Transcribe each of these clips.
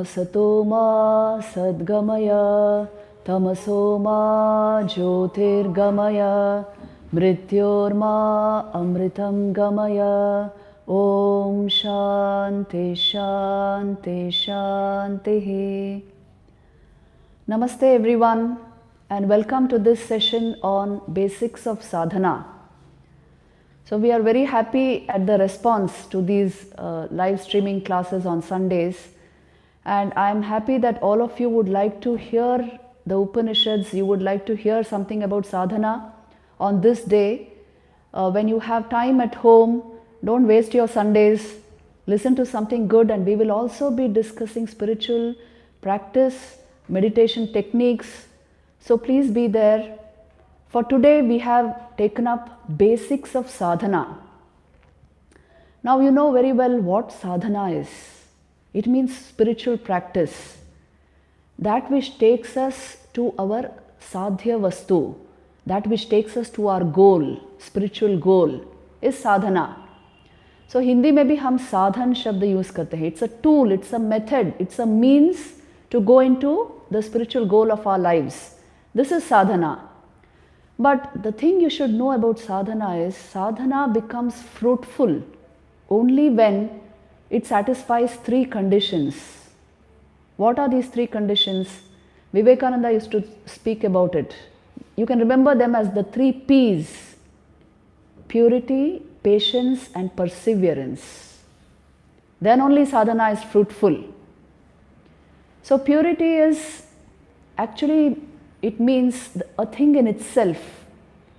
asato ma sadgamaya tamaso ma jyotirgamaya mrityorma amritam gamaya. Om Shanti Shanti Shanti. Namaste everyone and welcome to this session on Basics of Sadhana. So we are very happy at the response to these live streaming classes on Sundays, and I am happy that all of you would like to hear the Upanishads, you would like to hear something about sadhana on this day. When you have time at home, don't waste your Sundays, listen to something good, and we will also be discussing spiritual practice, meditation techniques. So please be there. For today we have taken up basics of sadhana. Now you know very well what sadhana is. It means spiritual practice, that which takes us to our sadhya vastu, that which takes us to our goal, spiritual goal is sadhana. So Hindi में भी हम साधन शब्द use करते हैं. It's a tool, it's a method, it's a means to go into the spiritual goal of our lives. This is sadhana. But the thing you should know about sadhana is sadhana becomes fruitful only when it satisfies three conditions. What are these three conditions? Vivekananda used to speak about it. You can remember them as the three P's: purity, patience and perseverance. Then only sadhana is fruitful. So purity is actually, it means a thing in itself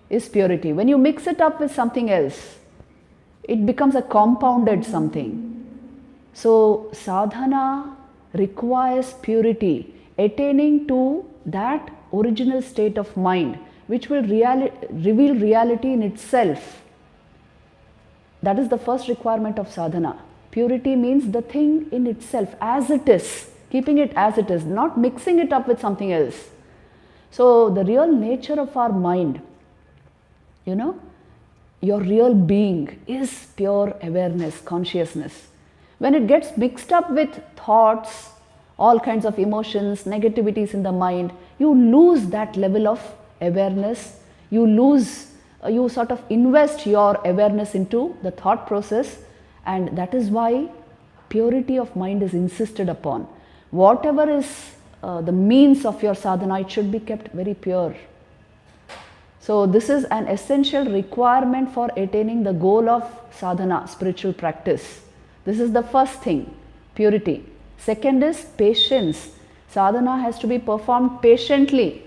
is purity. When you mix it up with something else, it becomes a compounded something. So sadhana requires purity, attaining to that original state of mind which will reveal reality in itself. That is the first requirement of sadhana. Purity means the thing in itself as it is, keeping it as it is, not mixing it up with something else. So the real nature of our mind, you know, your real being is pure awareness, consciousness. When it gets mixed up with thoughts, all kinds of emotions, negativities in the mind, you lose that level of awareness. You sort of invest your awareness into the thought process, and that is why purity of mind is insisted upon. Whatever is the means of your sadhana, it should be kept very pure. So this is an essential requirement for attaining the goal of sadhana, spiritual practice. This is the first thing, purity. Second is patience. Sadhana has to be performed patiently,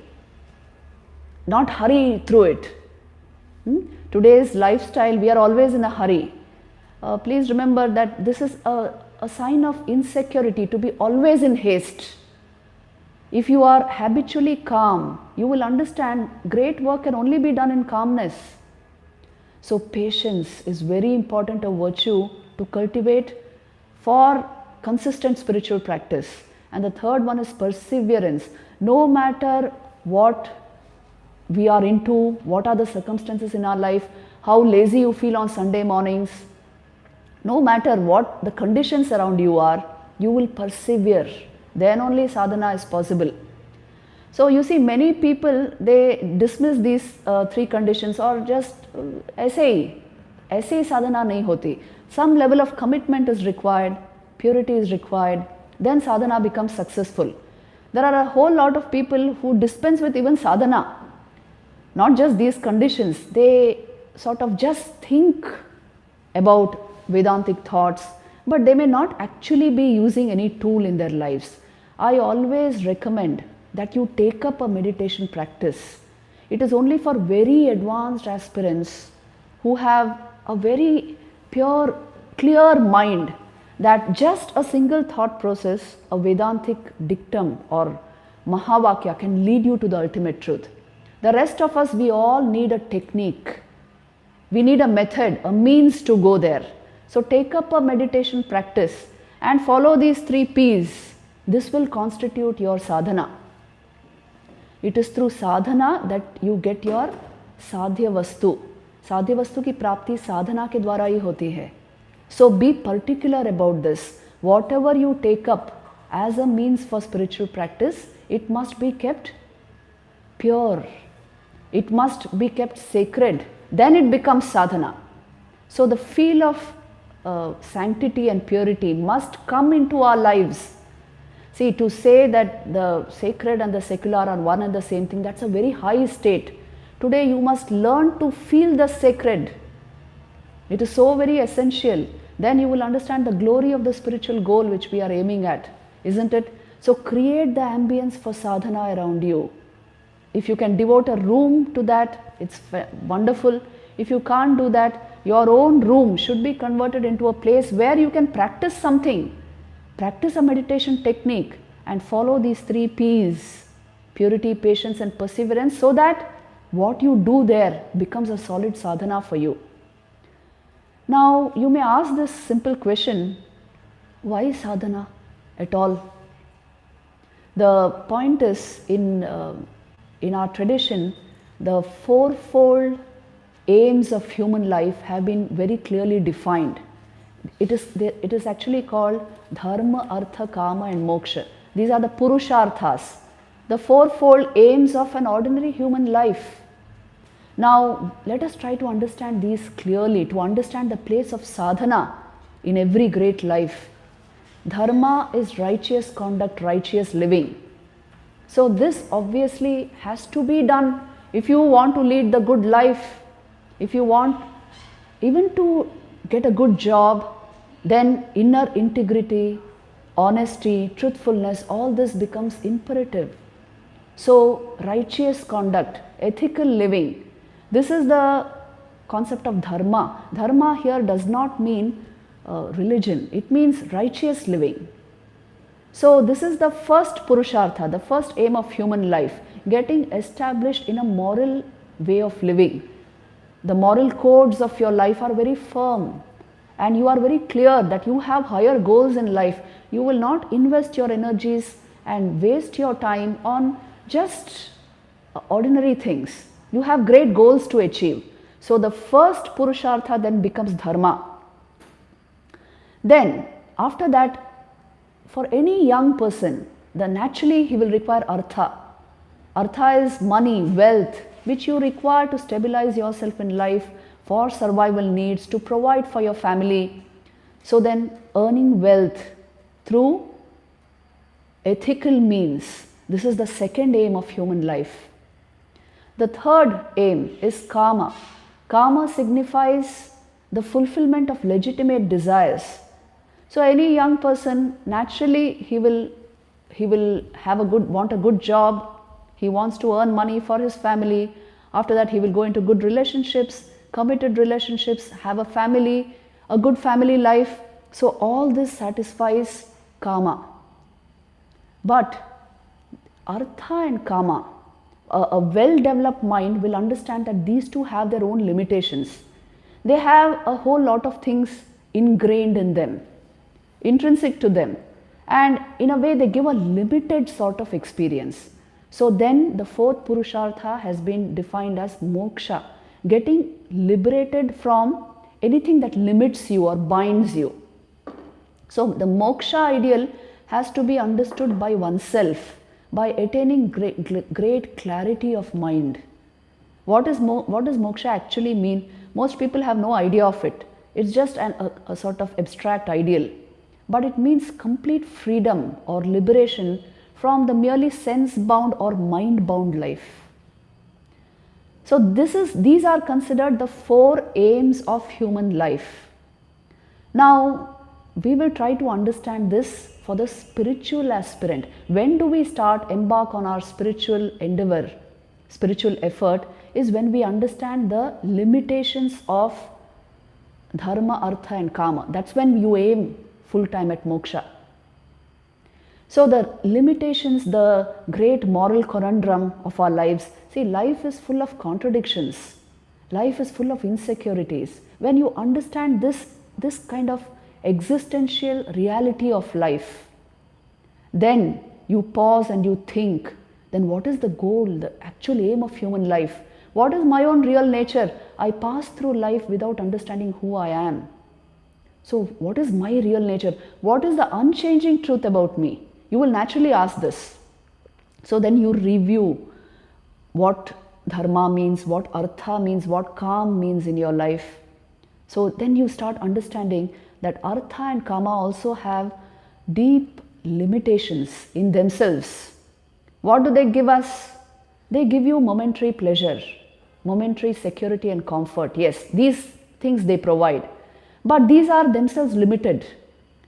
not hurry through it. Today's lifestyle, we are always in a hurry. Please remember that this is a sign of insecurity, to be always in haste. If you are habitually calm, you will understand great work can only be done in calmness. So patience is very important, a virtue to cultivate for consistent spiritual practice. And the third one is perseverance. No matter what we are into, what are the circumstances in our life, how lazy you feel on Sunday mornings, no matter what the conditions around you are, you will persevere. Then only sadhana is possible. So you see, many people, they dismiss these three conditions or just ऐसे ही sadhana नहीं होती. Some level of commitment is required, purity is required, then sadhana becomes successful. There are a whole lot of people who dispense with even sadhana. Not just these conditions, they sort of just think about Vedantic thoughts, but they may not actually be using any tool in their lives. I always recommend that you take up a meditation practice. It is only for very advanced aspirants who have a very pure, clear mind, that just a single thought process, a Vedantic dictum or Mahavakya can lead you to the ultimate truth. The rest of us, we all need a technique. We need a method, a means to go there. So take up a meditation practice and follow these three P's. This will constitute your sadhana. It is through sadhana that you get your sadhya vastu. Sadhya vastu की प्राप्ति साधना के द्वारा ही होती है. So be particular about this. Whatever you take up as a means for spiritual practice, it must be kept pure. It must be kept sacred. Then it becomes sadhana. So the feel of sanctity and purity must come into our lives. See, to say that the sacred and the secular are one and the same thing, that's a very high state. Today you must learn to feel the sacred. It is so very essential. Then you will understand the glory of the spiritual goal which we are aiming at, isn't it? So create the ambience for sadhana around you. If you can devote a room to that, it's wonderful. If you can't do that, your own room should be converted into a place where you can practice something. Practice a meditation technique and follow these 3 P's: purity, patience and perseverance, so that what you do there becomes a solid sadhana for you. Now you may ask this simple question, why sadhana at all? The point is, in our tradition, the fourfold aims of human life have been very clearly defined. It is actually called dharma, artha, kama and moksha. These are the purusharthas, the fourfold aims of an ordinary human life. Now let us try to understand these clearly, to understand the place of sadhana in every great life. Dharma is righteous conduct, righteous living. So this obviously has to be done if you want to lead the good life, if you want even to get a good job. Then inner integrity, honesty, truthfulness, all this becomes imperative. So righteous conduct, ethical living, this is the concept of dharma. Dharma here does not mean religion, it means righteous living. So this is the first purushartha, the first aim of human life, getting established in a moral way of living. The moral codes of your life are very firm and you are very clear that you have higher goals in life. You will not invest your energies and waste your time on just ordinary things. You have great goals to achieve. So the first purushartha then becomes dharma. Then after that, for any young person, then naturally he will require artha. Artha is money, wealth, which you require to stabilize yourself in life, for survival needs, to provide for your family. So then earning wealth through ethical means, this is the second aim of human life. The third aim is kama. Kama signifies the fulfillment of legitimate desires. So any young person, naturally he will want a good job. He wants to earn money for his family. After that he will go into good relationships, committed relationships, have a family, a good family life. So all this satisfies kama. But artha and kama, a well-developed mind will understand that these two have their own limitations. They have a whole lot of things ingrained in them, intrinsic to them, and in a way they give a limited sort of experience. So then the fourth purushartha has been defined as moksha, getting liberated from anything that limits you or binds you. So the moksha ideal has to be understood by oneself by attaining great clarity of mind. What does moksha actually mean? Most people have no idea of it. It's just a sort of abstract ideal. But it means complete freedom or liberation from the merely sense-bound or mind-bound life. So these are considered the 4 aims of human life. Now, we will try to understand this for the spiritual aspirant. When do we start embark on our spiritual endeavor, spiritual effort, is when we understand the limitations of dharma, artha and kama. That's when you aim full time at moksha. So the limitations, the great moral conundrum of our lives. See, life is full of contradictions. Life is full of insecurities. When you understand this kind of existential reality of life, then you pause and you think, then what is the goal, the actual aim of human life? What is my own real nature? I pass through life without understanding who I am. So what is my real nature? What is the unchanging truth about me? You will naturally ask this. So then you review what dharma means, what artha means, what kam means in your life. So then you start understanding that artha and kama also have deep limitations in themselves. What do they give us? They give you momentary pleasure, momentary security and comfort. Yes, these things they provide. But these are themselves limited.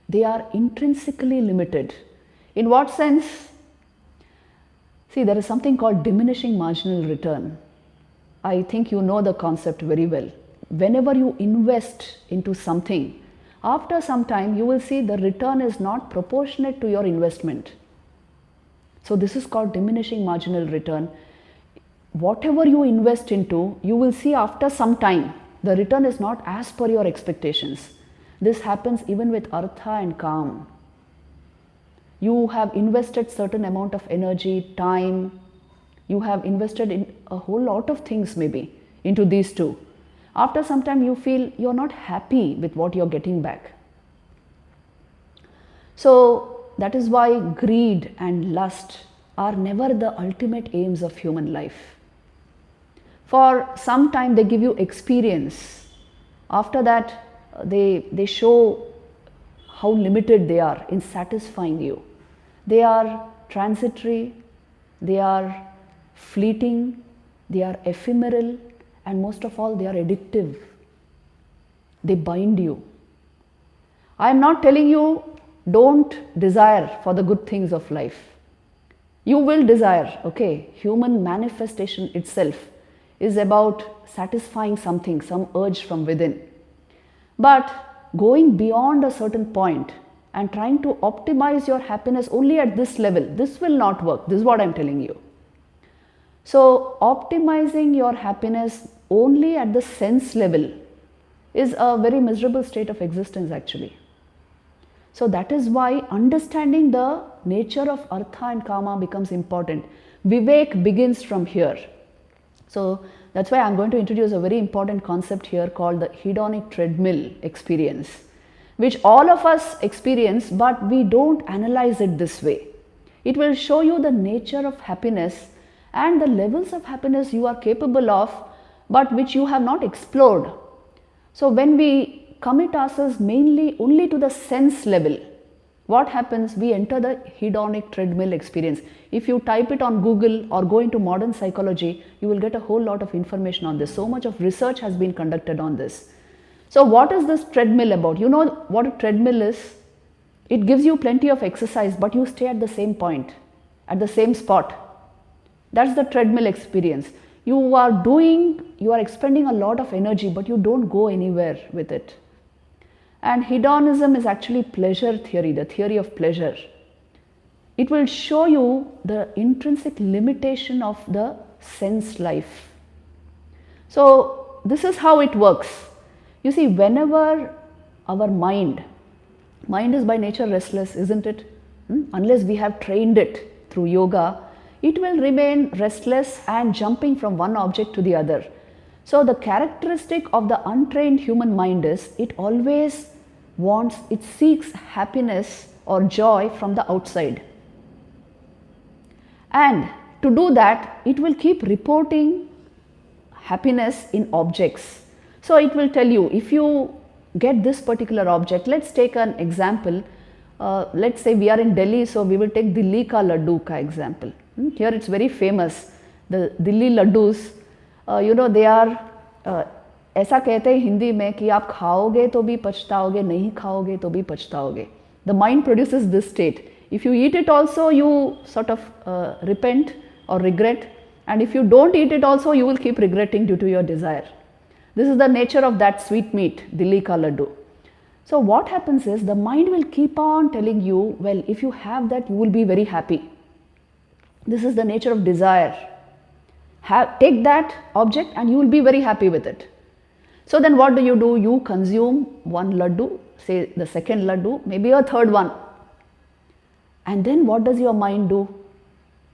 They are intrinsically limited. In what sense? See, there is something called diminishing marginal return. I think you know the concept very well. Whenever you invest into something, after some time you will see the return is not proportionate to your investment. So this is called diminishing marginal return. Whatever you invest into, you will see after some time the return is not as per your expectations. This happens even with artha and kam. You have invested certain amount of energy, time, you have invested in a whole lot of things maybe into these two. After some time you feel you're not happy with what you're getting back. So that is why greed and lust are never the ultimate aims of human life. For some time they give you experience. After that they show how limited they are in satisfying you. They are transitory, they are fleeting, they are ephemeral, and most of all they are addictive. They bind you. I am not telling you don't desire for the good things of life. You will desire, okay? Human manifestation itself is about satisfying something, some urge from within. But going beyond a certain point and trying to optimize your happiness only at this level, this will not work. This is what I am telling you. So optimizing your happiness only at the sense level is a very miserable state of existence actually. So that is why understanding the nature of artha and kama becomes important. Vivek begins from here. So that's why I'm going to introduce a very important concept here called the hedonic treadmill experience, which all of us experience, but we don't analyze it this way. It will show you the nature of happiness and the levels of happiness you are capable of, but which you have not explored. So when we commit ourselves mainly only to the sense level, what happens? We enter the hedonic treadmill experience. If you type it on Google or go into modern psychology, you will get a whole lot of information on this. So much of research has been conducted on this. So what is this treadmill about? You know what a treadmill is? It gives you plenty of exercise, but you stay at the same point, at the same spot. That's the treadmill experience. You are expending a lot of energy, but you don't go anywhere with it. And hedonism is actually pleasure theory, the theory of pleasure. It will show you the intrinsic limitation of the sense life. So this is how it works. You see, whenever our mind is by nature restless, isn't it? Unless we have trained it through yoga, it will remain restless and jumping from one object to the other. So the characteristic of the untrained human mind is it always it seeks happiness or joy from the outside. And to do that, it will keep reporting happiness in objects. So it will tell you, if you get this particular object, let's take an example. Let's say we are in Delhi, so we will take Dilli ka laddu ka example. Here it's very famous. The Dilli laddus, they are, ऐसा कहते हैं हिंदी में कि आप खाओगे तो भी पछताओगे, नहीं खाओगे तो भी पछताओगे. The mind produces this state. If you eat it also, you sort of repent or regret. And if you don't eat it also, you will keep regretting due to your desire. This is the nature of that sweet meat, Dilli ka laddu. So what happens is the mind will keep on telling you, well, if you have that, you will be very happy. This is the nature of desire. Take that object and you will be very happy with it. So then what do? You consume one laddu, say the second laddu, maybe a third one. And then what does your mind do?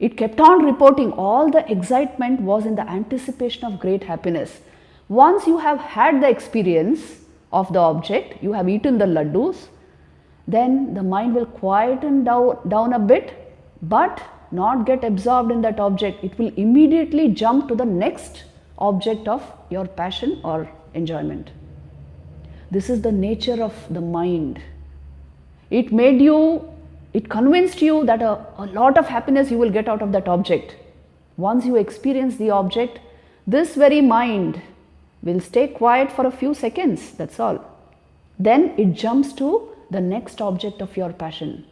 It kept on reporting. All the excitement was in the anticipation of great happiness. Once you have had the experience of the object, you have eaten the laddus, then the mind will quieten down a bit, but not get absorbed in that object. It will immediately jump to the next object of your passion or enjoyment. This is the nature of the mind. It convinced you that a lot of happiness you will get out of that object. Once you experience the object, this very mind will stay quiet for a few seconds, that's all. Then it jumps to the next object of your passion.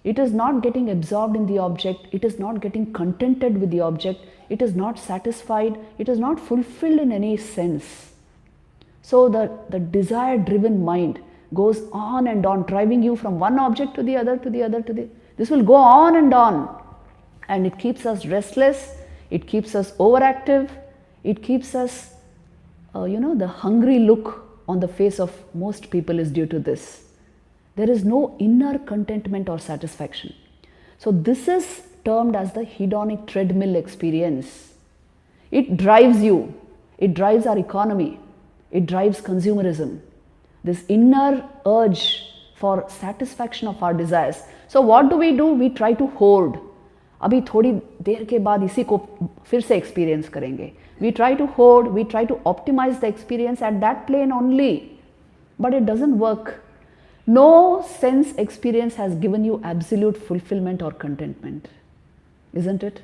It is not getting absorbed in the object, it is not getting contented with the object, it is not satisfied, it is not fulfilled in any sense. So the desire-driven mind goes on and on, driving you from one object to the other, to the other, to the... This will go on, and it keeps us restless, it keeps us overactive, it keeps us, the hungry look on the face of most people is due to this. There is no inner contentment or satisfaction. So this is termed as the hedonic treadmill experience. It drives you, it drives our economy, it drives consumerism. This inner urge for satisfaction of our desires. So what do? We try to hoard. अभी थोड़ी देर के बाद इसी को फिर से experience करेंगे. We try to hoard, we try to optimize the experience at that plane only. But it doesn't work. No sense experience has given you absolute fulfillment or contentment. Isn't it?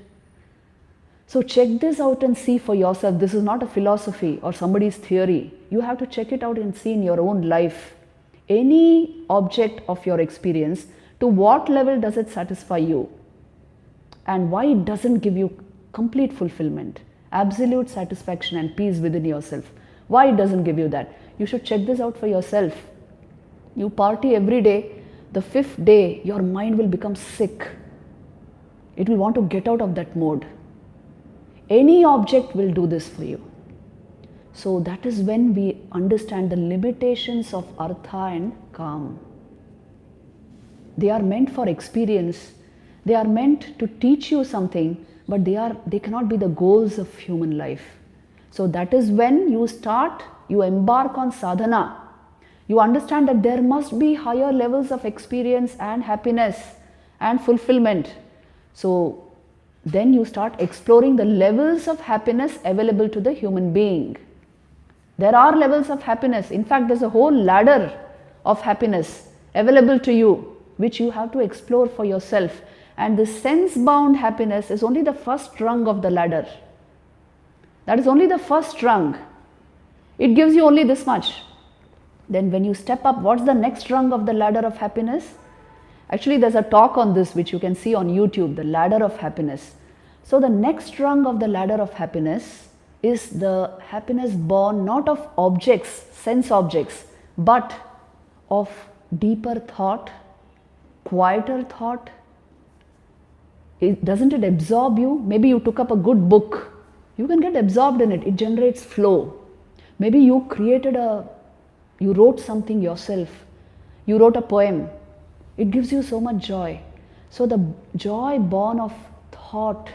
So check this out and see for yourself. This is not a philosophy or somebody's theory. You have to check it out and see in your own life. Any object of your experience, to what level does it satisfy you? And why it doesn't give you complete fulfillment, absolute satisfaction and peace within yourself? Why it doesn't give you that? You should check this out for yourself. You party every day, the fifth day your mind will become sick. It will want to get out of that mode. Any object will do this for you. So that is when we understand the limitations of artha and kam. They are meant for experience. They are meant to teach you something, but they cannot be the goals of human life. So that is when you embark on sadhana. You understand that there must be higher levels of experience and happiness and fulfillment. So then you start exploring the levels of happiness available to the human being. There are levels of happiness. In fact, there's a whole ladder of happiness available to you, which you have to explore for yourself. And the sense-bound happiness is only the first rung of the ladder. That is only the first rung. It gives you only this much. Then when you step up, what's the next rung of the ladder of happiness? Actually, there's a talk on this which you can see on YouTube, the ladder of happiness. So the next rung of the ladder of happiness is the happiness born not of objects, sense objects, but of deeper thought, quieter thought. Doesn't it absorb you? Maybe you took up a good book. You can get absorbed in it. It generates flow. Maybe you wrote something yourself. You wrote a poem. It gives you so much joy. So the joy born of thought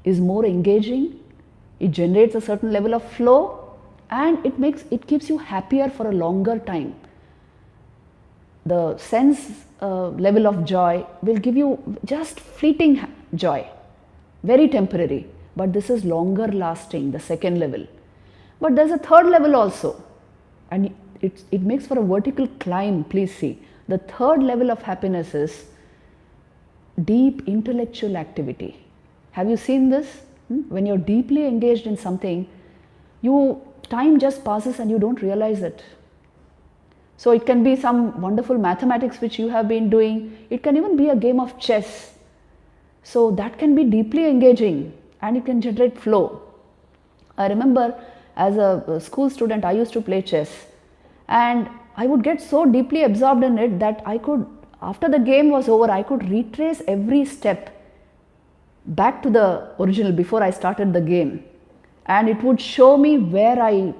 is more engaging. It generates a certain level of flow, and it keeps you happier for a longer time. The sense level of joy will give you just fleeting joy, very temporary, but this is longer lasting, the second level. But there's a third level also, and it makes for a vertical climb. Please see, the third level of happiness is deep intellectual activity. Have you seen this? When you're deeply engaged in something, time just passes and you don't realize it. So it can be some wonderful mathematics which you have been doing. It can even be a game of chess. So that can be deeply engaging and it can generate flow. I remember as a school student, I used to play chess, and I would get so deeply absorbed in it that after the game was over, I could retrace every step back to the original before I started the game, and it would show me where I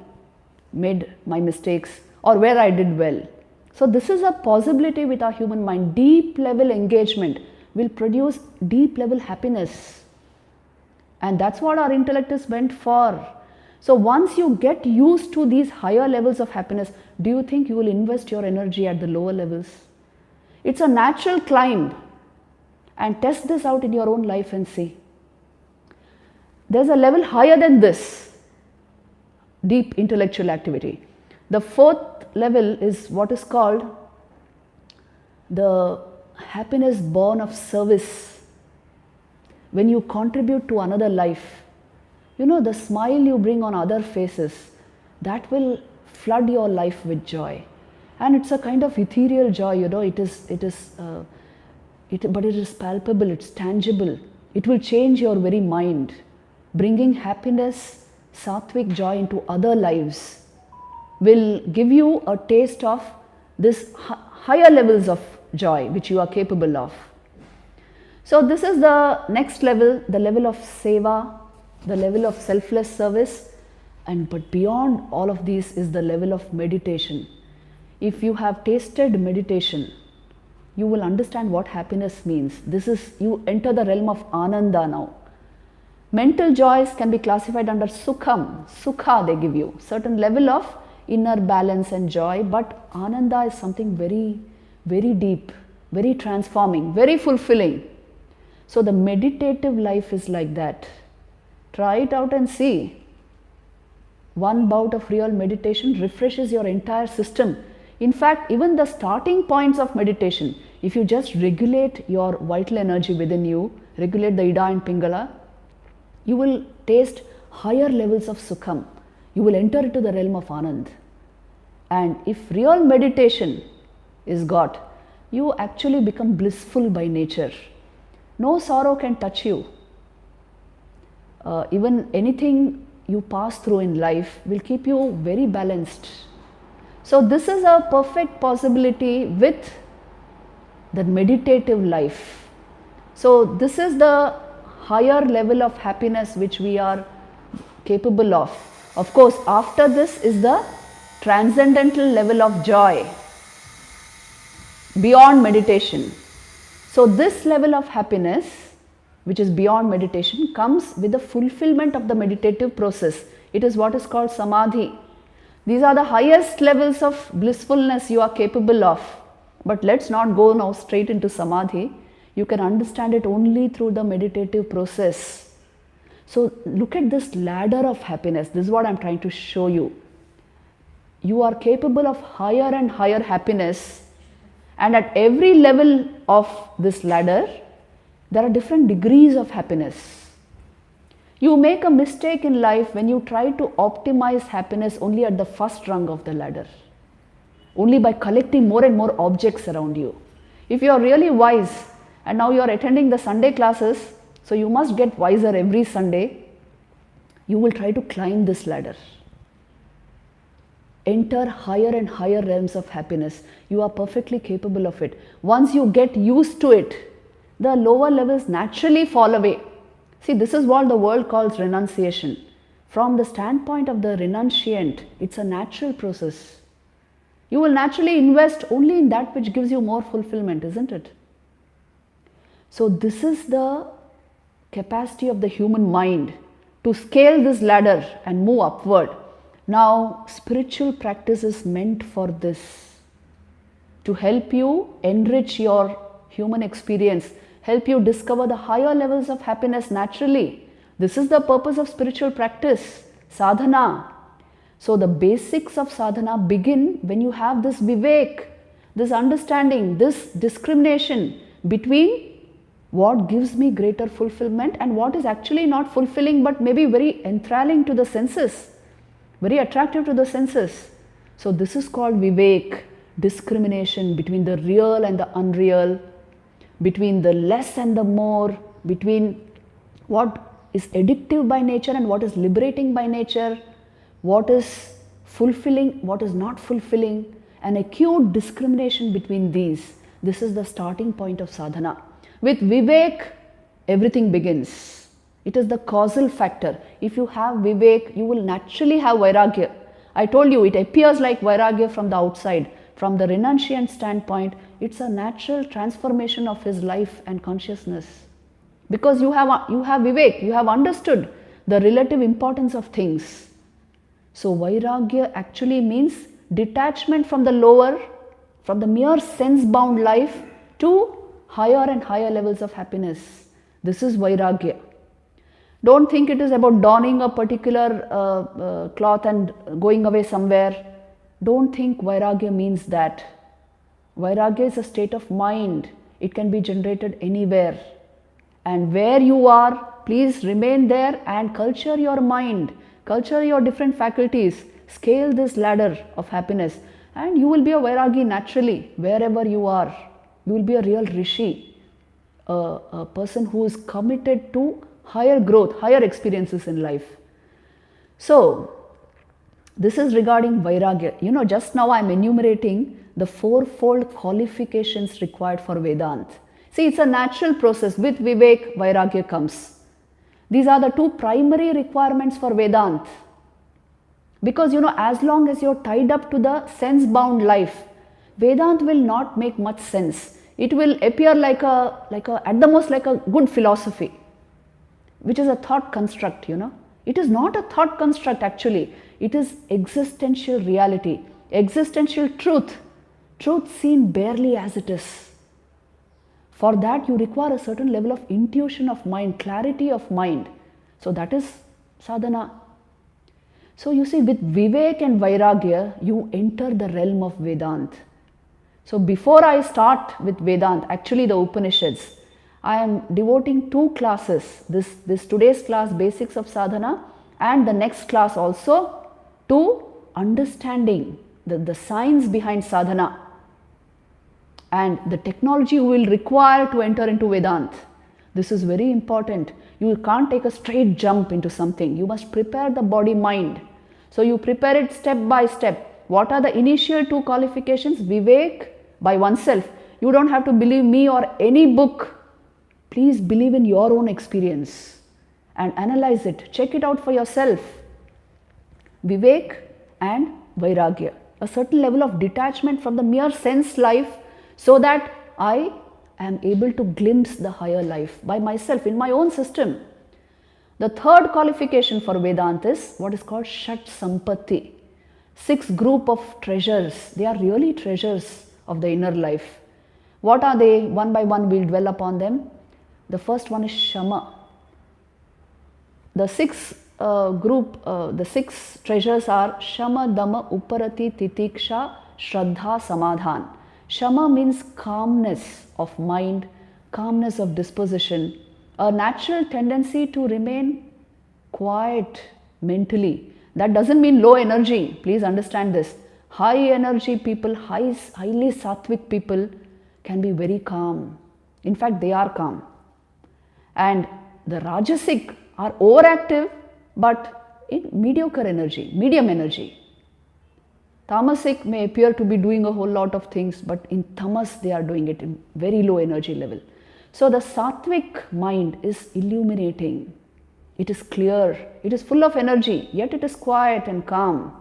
made my mistakes or where I did well. So this is a possibility with our human mind. Deep level engagement will produce deep level happiness, and that's what our intellect is meant for. So once you get used to these higher levels of happiness, do you think you will invest your energy at the lower levels? It's a natural climb, and test this out in your own life and see. There's a level higher than this, deep intellectual activity. The fourth level is what is called the happiness born of service. When you contribute to another life, the smile you bring on other faces, that will flood your life with joy. And it's a kind of ethereal joy, but it is palpable, it's tangible. It will change your very mind, bringing happiness, sattvic joy into other lives, will give you a taste of this higher levels of joy which you are capable of. So this is the next level, the level of seva, the level of selfless service, but beyond all of these is the level of meditation. If you have tasted meditation, you will understand what happiness means. You enter the realm of ananda now. Mental joys can be classified under sukham, sukha they give you, certain level of inner balance and joy, but ananda is something very, very deep, very transforming, very fulfilling. So the meditative life is like that. Try it out and see. One bout of real meditation refreshes your entire system. In fact, even the starting points of meditation, if you just regulate your vital energy within you, regulate the Ida and Pingala, you will taste higher levels of sukham. You will enter into the realm of Anand. And if real meditation is got, you actually become blissful by nature. No sorrow can touch you. Even anything you pass through in life will keep you very balanced. So this is a perfect possibility with the meditative life. So this is the higher level of happiness which we are capable of. Of course, after this is the transcendental level of joy beyond meditation. So this level of happiness, which is beyond meditation, comes with the fulfillment of the meditative process. It is what is called samadhi. These are the highest levels of blissfulness you are capable of. But let's not go now straight into samadhi. You can understand it only through the meditative process. So look at this ladder of happiness. This is what I'm trying to show you. You are capable of higher and higher happiness, and at every level of this ladder, there are different degrees of happiness. You make a mistake in life when you try to optimize happiness only at the first rung of the ladder, only by collecting more and more objects around you. If you are really wise, and now you are attending the Sunday classes, so you must get wiser every Sunday, you will try to climb this ladder. Enter higher and higher realms of happiness. You are perfectly capable of it. Once you get used to it, the lower levels naturally fall away. See, this is what the world calls renunciation. From the standpoint of the renunciant, it's a natural process. You will naturally invest only in that which gives you more fulfillment, isn't it? So this is the capacity of the human mind to scale this ladder and move upward. Now, spiritual practice is meant for this, to help you enrich your human experience, help you discover the higher levels of happiness naturally. This is the purpose of spiritual practice, sadhana. So the basics of sadhana begin when you have this vivek, this understanding, this discrimination between what gives me greater fulfillment and what is actually not fulfilling but maybe very enthralling to the senses, very attractive to the senses. So this is called vivek, discrimination between the real and the unreal, between the less and the more, between what is addictive by nature and what is liberating by nature, what is fulfilling, what is not fulfilling, an acute discrimination between these. This is the starting point of sadhana. With vivek, everything begins. It is the causal factor. If you have vivek, you will naturally have vairagya. I told you, it appears like vairagya from the outside. From the renunciant standpoint, it's a natural transformation of his life and consciousness. Because you have vivek, you have understood the relative importance of things. So Vairagya actually means detachment from the lower, from the mere sense-bound life to higher and higher levels of happiness. This is Vairagya. Don't think it is about donning a particular cloth and going away somewhere. Don't think Vairagya means that. Vairagya is a state of mind. It can be generated anywhere. And where you are, please remain there and culture your mind, culture your different faculties, scale this ladder of happiness, and you will be a Vairagi naturally, wherever you are. You will be a real Rishi, a person who is committed to higher growth, higher experiences in life. So, this is regarding Vairagya. Just now I am enumerating the fourfold qualifications required for Vedanta. See, it's a natural process. With Vivek, Vairagya comes. These are the two primary requirements for Vedanta. Because as long as you're tied up to the sense-bound life, Vedanta will not make much sense. It will appear like at the most like a good philosophy, which is a thought construct, It is not a thought construct actually. It is existential reality, existential truth, truth seen barely as it is. For that you require a certain level of intuition of mind, clarity of mind. So that is sadhana. So you see, with Vivek and Vairagya, you enter the realm of Vedanta. So before I start with Vedanta, actually the Upanishads, I am devoting two classes, this today's class, Basics of Sadhana, and the next class also, to understanding the science behind sadhana and the technology you will require to enter into Vedanta. This is very important. You can't take a straight jump into something. You must prepare the body mind. So you prepare it step by step. What are the initial two qualifications? Vivek by oneself. You don't have to believe me or any book. Please believe in your own experience and analyze it. Check it out for yourself. Vivek and Vairagya. A certain level of detachment from the mere sense life, so that I am able to glimpse the higher life by myself in my own system. The third qualification for Vedanta is what is called Shat Sampatti. 6 group of treasures. They are really treasures of the inner life. What are they? One by one we'll dwell upon them. The first one is Shama. The 6 treasures are Shama, Dama, Uparati, Titiksha, Shraddha, Samadhan. Shama means calmness of mind, calmness of disposition, a natural tendency to remain quiet mentally. That doesn't mean low energy. Please understand this. High energy people, highly sattvic people can be very calm. In fact, they are calm. And the Rajasic are overactive but in mediocre energy, medium energy. Tamasic may appear to be doing a whole lot of things, but in tamas they are doing it in very low energy level. So the sattvic mind is illuminating. It is clear. It is full of energy, yet it is quiet and calm.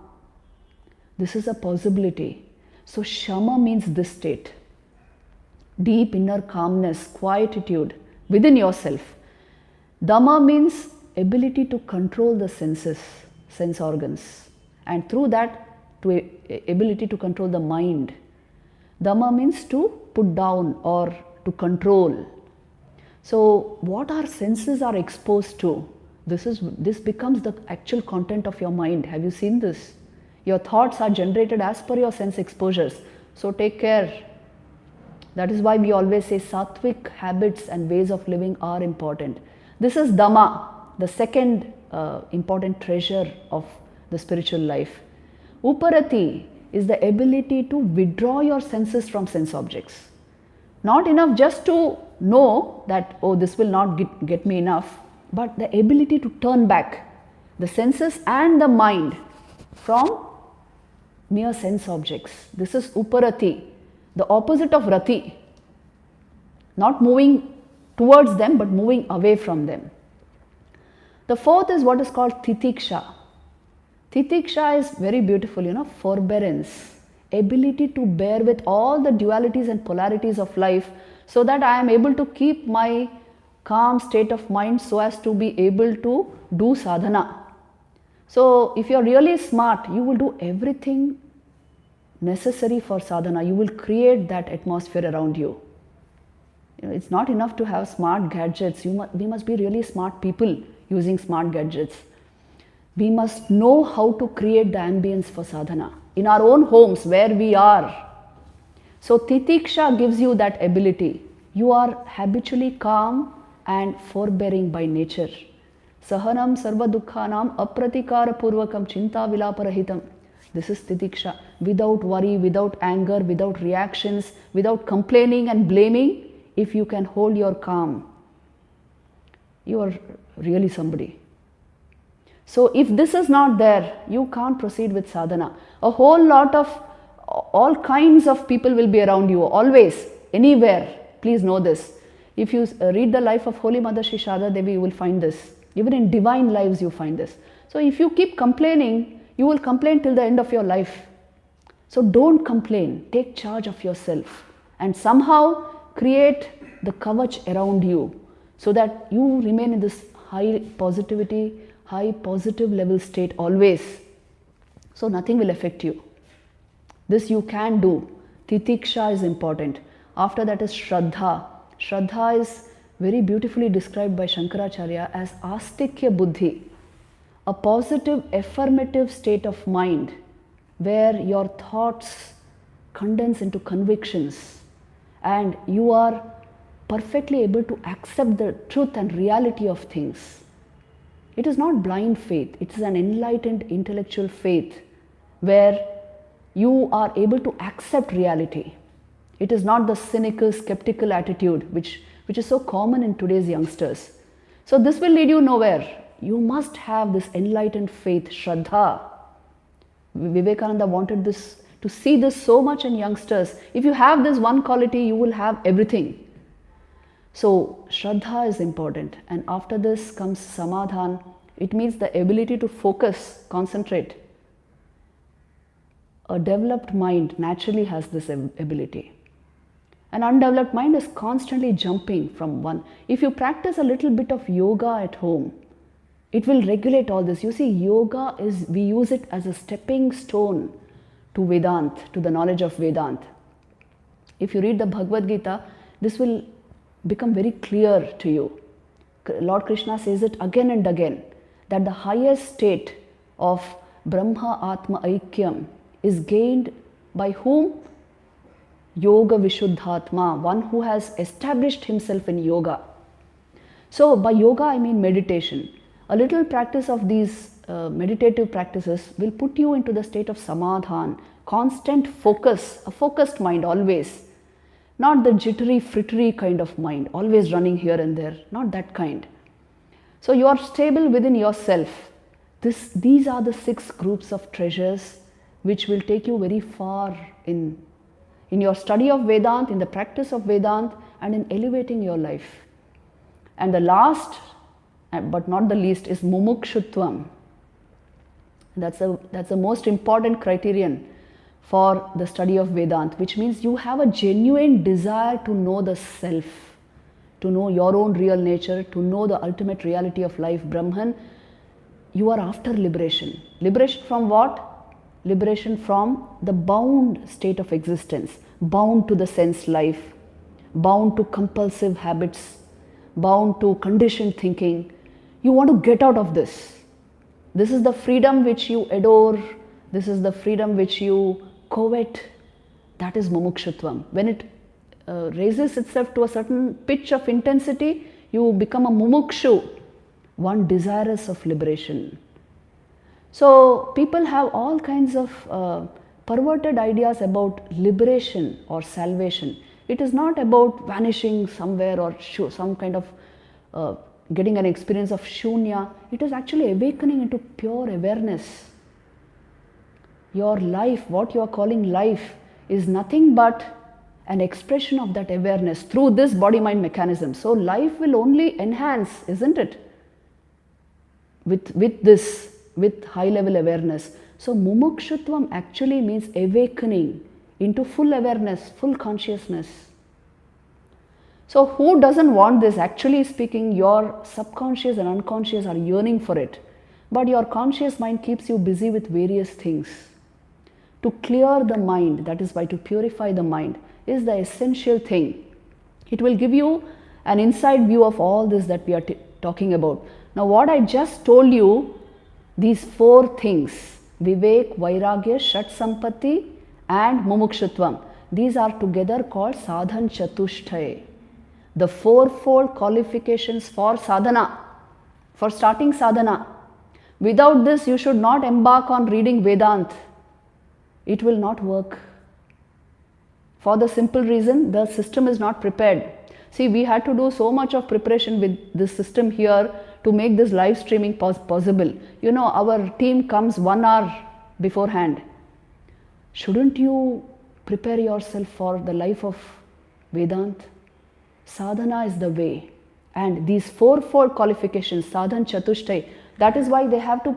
This is a possibility. So Shama means this state. Deep inner calmness, quietude within yourself. Dhamma means ability to control the senses, sense organs, and through that to ability to control the mind. Dhamma means to put down or to control. So what our senses are exposed to, this becomes the actual content of your mind. Have you seen this? Your thoughts are generated as per your sense exposures. So take care. That is why we always say sattvic habits and ways of living are important. This is Dhamma, the second important treasure of the spiritual life. Uparati is the ability to withdraw your senses from sense objects. Not enough just to know that, oh, this will not get me enough, but the ability to turn back the senses and the mind from mere sense objects. This is Uparati, the opposite of Rati. Not moving towards them, but moving away from them. The fourth is what is called Titiksha. Titiksha is very beautiful, forbearance, ability to bear with all the dualities and polarities of life, so that I am able to keep my calm state of mind so as to be able to do sadhana. So if you're really smart, you will do everything necessary for sadhana. You will create that atmosphere around you. It's not enough to have smart gadgets. We must be really smart people using smart gadgets. We must know how to create the ambience for sadhana in our own homes where we are. So Titiksha gives you that ability. You are habitually calm and forbearing by nature. Sahanam sarva dukkhanam apratikara purvakam chinta vilaparahitam. This is Titiksha. Without worry, without anger, without reactions, without complaining and blaming, if you can hold your calm, you are really somebody. So if this is not there, you can't proceed with sadhana. A whole lot of all kinds of people will be around you, always, anywhere. Please know this. If you read the life of Holy Mother Sri Shraddha Devi, you will find this. Even in divine lives you find this. So if you keep complaining, you will complain till the end of your life. So don't complain. Take charge of yourself and somehow create the kavach around you so that you remain in this high positivity, high positive level state always. So nothing will affect you. This you can do. Titiksha is important. After that is Shraddha. Shraddha is very beautifully described by Shankaracharya as astikya buddhi, a positive affirmative state of mind where your thoughts condense into convictions and you are perfectly able to accept the truth and reality of things. It is not blind faith, it is an enlightened intellectual faith where you are able to accept reality. It is not the cynical, skeptical attitude which is so common in today's youngsters. So this will lead you nowhere. You must have this enlightened faith, Shraddha. Vivekananda wanted this to see this so much in youngsters. If you have this one quality, you will have everything. So Shraddha is important. And after this comes Samadhan. It means the ability to focus, concentrate. A developed mind naturally has this ability. An undeveloped mind is constantly jumping from one. If you practice a little bit of yoga at home, it will regulate all this. You see, yoga we use it as a stepping stone to Vedanta, to the knowledge of Vedanta. If you read the Bhagavad Gita, this will become very clear to you. Lord Krishna says it again and again, that the highest state of Brahma Atma Aikyam is gained by whom? Yoga Vishuddhatma, one who has established himself in yoga. So by yoga I mean meditation. A little practice of these meditative practices will put you into the state of samadhan, constant focus, a focused mind always. Not the jittery, frittery kind of mind, always running here and there, not that kind. So you are stable within yourself. These are the 6 groups of treasures which will take you very far in your study of Vedanta, in the practice of Vedanta, and in elevating your life. And the last, but not the least, is mumukshutvam. That's the most important criterion for the study of Vedanta, which means you have a genuine desire to know the self, to know your own real nature, to know the ultimate reality of life, Brahman. You are after liberation. Liberation from what? Liberation from the bound state of existence, bound to the sense life, bound to compulsive habits, bound to conditioned thinking. You want to get out of this. This is the freedom which you adore. This is the freedom which you covet. That is mumukshutvam. When it raises itself to a certain pitch of intensity, you become a mumukshu, one desirous of liberation. So people have all kinds of perverted ideas about liberation or salvation. It is not about vanishing somewhere or some kind of getting an experience of shunya. It is actually awakening into pure awareness. Your life, what you are calling life, is nothing but an expression of that awareness through this body-mind mechanism. So life will only enhance, isn't it? With high-level awareness. So mumukshutvam actually means awakening into full awareness, full consciousness. So who doesn't want this? Actually speaking, your subconscious and unconscious are yearning for it. But your conscious mind keeps you busy with various things. To clear the mind, that is why to purify the mind, is the essential thing. It will give you an inside view of all this that we are talking about. Now what I just told you, these four things, Vivek, Vairagya, Shat Sampatti and Mumukshutvam, these are together called Sadhan Chatushthay. The fourfold qualifications for sadhana, for starting sadhana. Without this, you should not embark on reading Vedant. It will not work. For the simple reason, the system is not prepared. See, we had to do so much of preparation with this system here to make this live streaming possible. You know, our team comes 1 hour beforehand. Shouldn't you prepare yourself for the life of Vedant? Sadhana is the way. And these fourfold qualifications, Sadhan Chatushthay, that is why they have to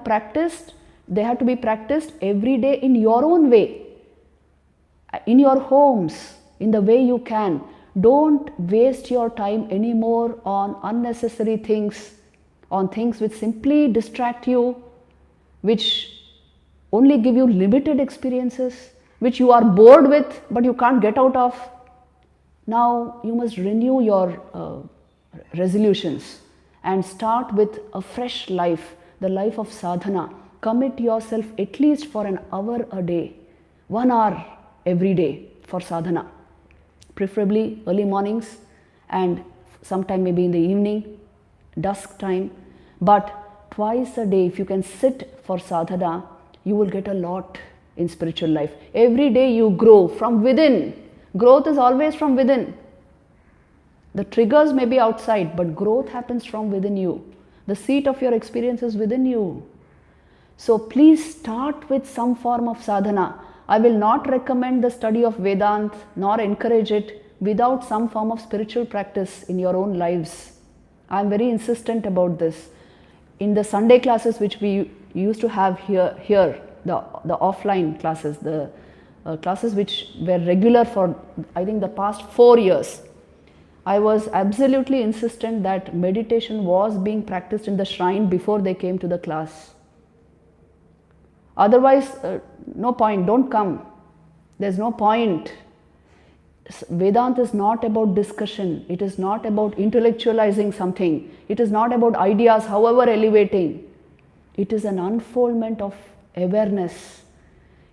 be practiced every day in your own way. In your homes, in the way you can. Don't waste your time anymore on unnecessary things, on things which simply distract you, which only give you limited experiences, which you are bored with but you can't get out of. Now you must renew your resolutions and start with a fresh life, the life of sadhana. Commit yourself at least for an hour a day, 1 hour every day for sadhana. Preferably early mornings and sometime maybe in the evening, dusk time. But twice a day, if you can sit for sadhana, you will get a lot in spiritual life. Every day you grow from within. Growth is always from within. The triggers may be outside, but growth happens from within you. The seat of your experience is within you. So please start with some form of sadhana. I will not recommend the study of Vedant nor encourage it without some form of spiritual practice in your own lives. I am very insistent about this. In the Sunday classes which we used to have here the offline classes, the classes which were regular for I think the past 4 years, I was absolutely insistent that meditation was being practiced in the shrine before they came to the class. Otherwise, no point, don't come. There's no point. Vedanta is not about discussion. It is not about intellectualizing something. It is not about ideas, however elevating. It is an unfoldment of awareness.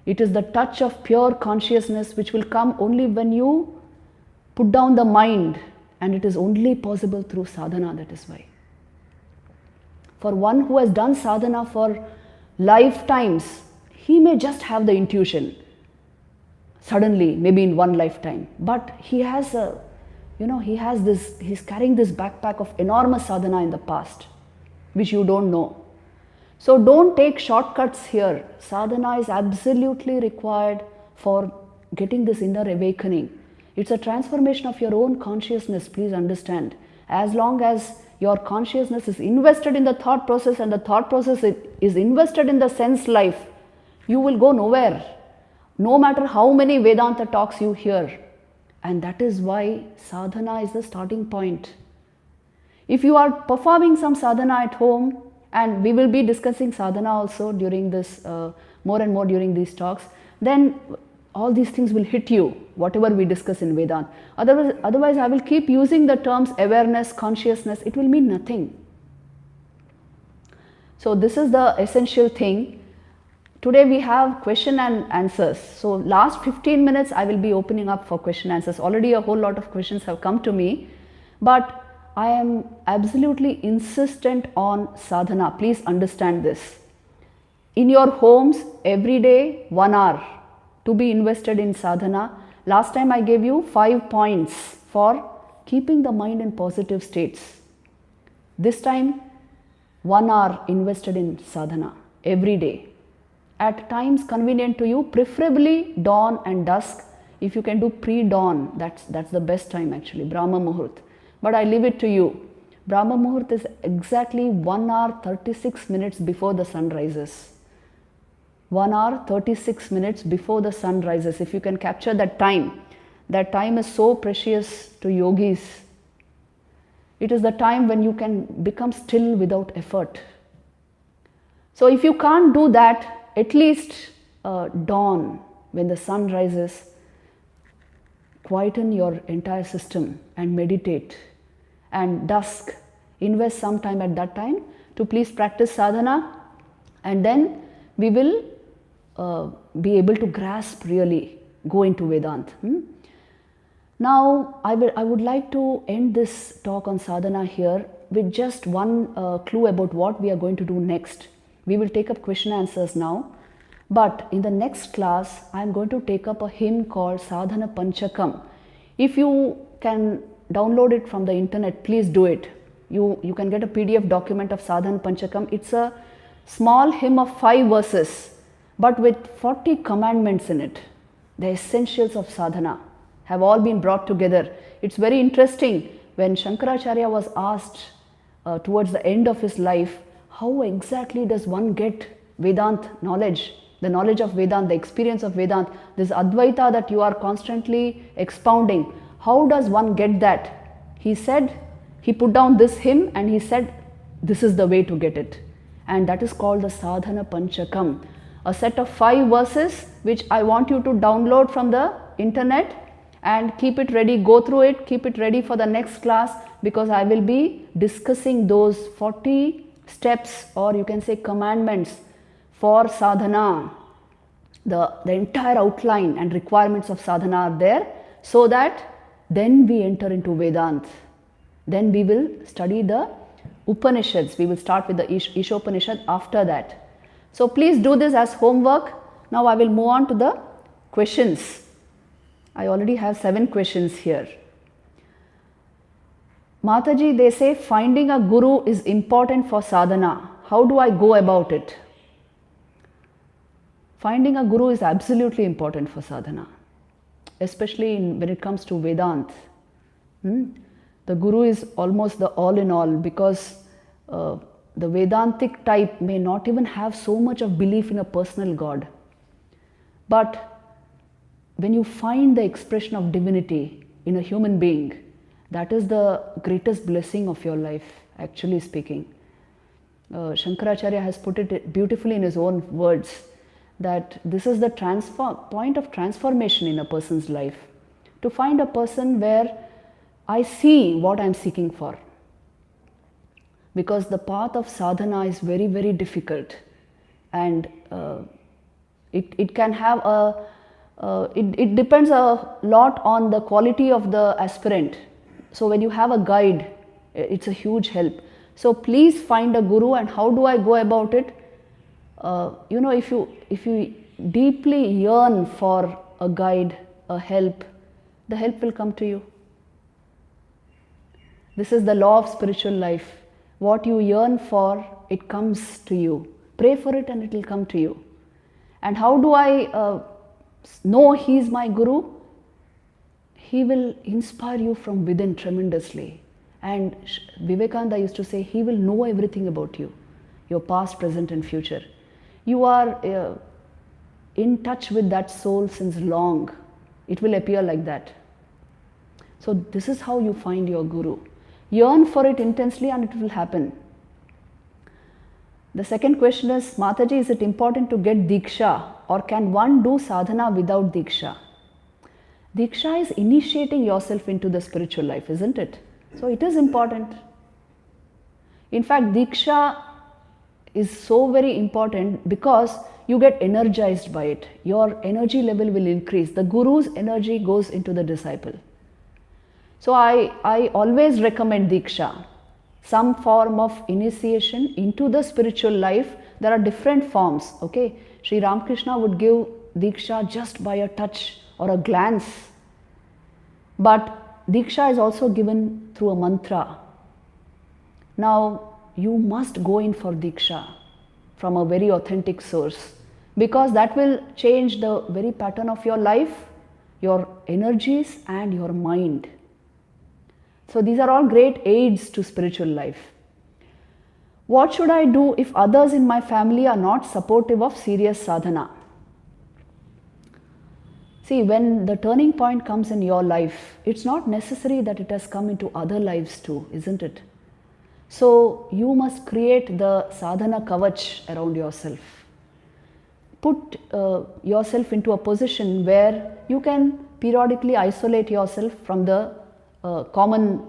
It is the touch of pure consciousness which will come only when you put down the mind, and it is only possible through sadhana, that is why. For one who has done sadhana for lifetimes, he may just have the intuition suddenly, maybe in one lifetime, but he has he's carrying this backpack of enormous sadhana in the past, which you don't know. So don't take shortcuts here. Sadhana is absolutely required for getting this inner awakening. It's a transformation of your own consciousness, please understand. As long as your consciousness is invested in the thought process and the thought process is invested in the sense life, you will go nowhere, no matter how many Vedanta talks you hear. And that is why sadhana is the starting point. If you are performing some sadhana at home, and we will be discussing sadhana also during this, more and more during these talks, then all these things will hit you, whatever we discuss in Vedanta. Otherwise, I will keep using the terms awareness, consciousness, it will mean nothing. So this is the essential thing. Today we have question and answers. So last 15 minutes I will be opening up for question and answers. Already a whole lot of questions have come to me, but I am absolutely insistent on sadhana. Please understand this. In your homes, every day, 1 hour to be invested in sadhana. Last time I gave you 5 points for keeping the mind in positive states. This time, 1 hour invested in sadhana every day. At times convenient to you, preferably dawn and dusk. If you can do pre-dawn, that's the best time actually, Brahma Muhurt. But I leave it to you. Brahma Muhurt is exactly 1 hour 36 minutes before the sun rises. 1 hour 36 minutes before the sun rises. If you can capture that time is so precious to yogis. It is the time when you can become still without effort. So if you can't do that, at least dawn, when the sun rises, quieten your entire system and meditate. And dusk, invest some time at that time to please practice sadhana, and then we will be able to grasp, really go into Vedanta. Now I would like to end this talk on sadhana here with just one clue about what we are going to do next. We will take up question answers now, but in the next class I am going to take up a hymn called Sadhana Panchakam. If you can download it from the internet, please do it. You can get a PDF document of Sadhana Panchakam. It's a small hymn of 5 verses, but with 40 commandments in it. The essentials of sadhana have all been brought together. It's very interesting when Shankaracharya was asked towards the end of his life, how exactly does one get Vedanta knowledge, the knowledge of Vedanta, the experience of Vedanta, this Advaita that you are constantly expounding, how does one get that? He said, he put down this hymn and he said, this is the way to get it. And that is called the Sadhana Panchakam, a set of 5 verses which I want you to download from the internet and keep it ready, go through it, keep it ready for the next class, because I will be discussing those 40 steps, or you can say commandments for sadhana. The entire outline and requirements of sadhana are there, so that then we enter into Vedanta. Then we will study the Upanishads. We will start with the Ishopanishad after that. So please do this as homework. Now I will move on to the questions. I already have 7 questions here. Mataji, they say finding a guru is important for sadhana. How do I go about it? Finding a guru is absolutely important for sadhana, especially when it comes to Vedanta. The guru is almost the all in all, because the Vedantic type may not even have so much of belief in a personal God. But when you find the expression of divinity in a human being, that is the greatest blessing of your life, actually speaking. Shankaracharya has put it beautifully in his own words, that this is the point of transformation in a person's life. To find a person where I see what I am seeking for. Because the path of sadhana is very, very difficult, and it can have it depends a lot on the quality of the aspirant. So when you have a guide, it's a huge help. So please find a guru. And how do I go about it? If you deeply yearn for a guide, a help, the help will come to you. This is the law of spiritual life. What you yearn for, it comes to you. Pray for it and it will come to you. And how do I know he is my guru? He will inspire you from within tremendously. And Vivekananda used to say, he will know everything about you, your past, present and future. You are in touch with that soul since long. It will appear like that. So this is how you find your guru. Yearn for it intensely and it will happen. The second question is, Mataji, is it important to get Diksha, or can one do sadhana without Diksha? Diksha is initiating yourself into the spiritual life, isn't it? So it is important. In fact, Diksha is so very important because you get energized by it. Your energy level will increase. The guru's energy goes into the disciple. So I always recommend Diksha, some form of initiation into the spiritual life. There are different forms, okay? Sri Ramakrishna would give Diksha just by a touch or a glance. But Diksha is also given through a mantra. Now, you must go in for Diksha from a very authentic source, because that will change the very pattern of your life, your energies and your mind. So these are all great aids to spiritual life. What should I do if others in my family are not supportive of serious sadhana? See, when the turning point comes in your life, it's not necessary that it has come into other lives too, isn't it? So you must create the sadhana kavach around yourself. Put yourself into a position where you can periodically isolate yourself from the common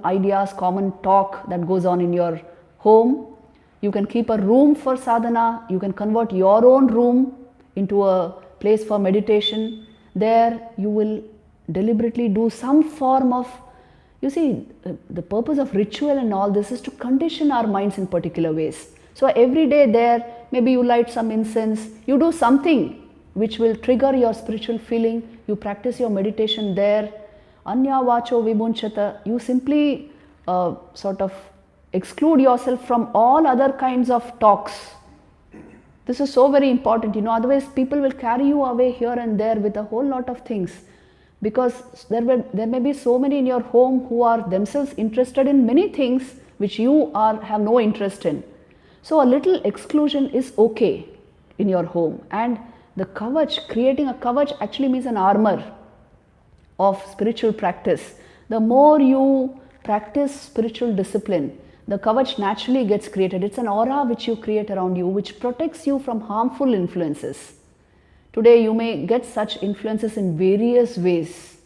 ideas, common talk that goes on in your home. You can keep a room for sadhana. You can convert your own room into a place for meditation. There you will deliberately do some form of, you see, the purpose of ritual and all this is to condition our minds in particular ways. So every day there, maybe you light some incense, you do something which will trigger your spiritual feeling, you practice your meditation there. Anya vacho vibunchata, you simply sort of exclude yourself from all other kinds of talks. This is so very important, otherwise people will carry you away here and there with a whole lot of things, because there may be so many in your home who are themselves interested in many things which you have no interest in. So a little exclusion is okay in your home. And the kavach, creating a kavach actually means an armor of spiritual practice. The more you practice spiritual discipline, the kavach naturally gets created. It's an aura which you create around you, which protects you from harmful influences. Today you may get such influences in various ways.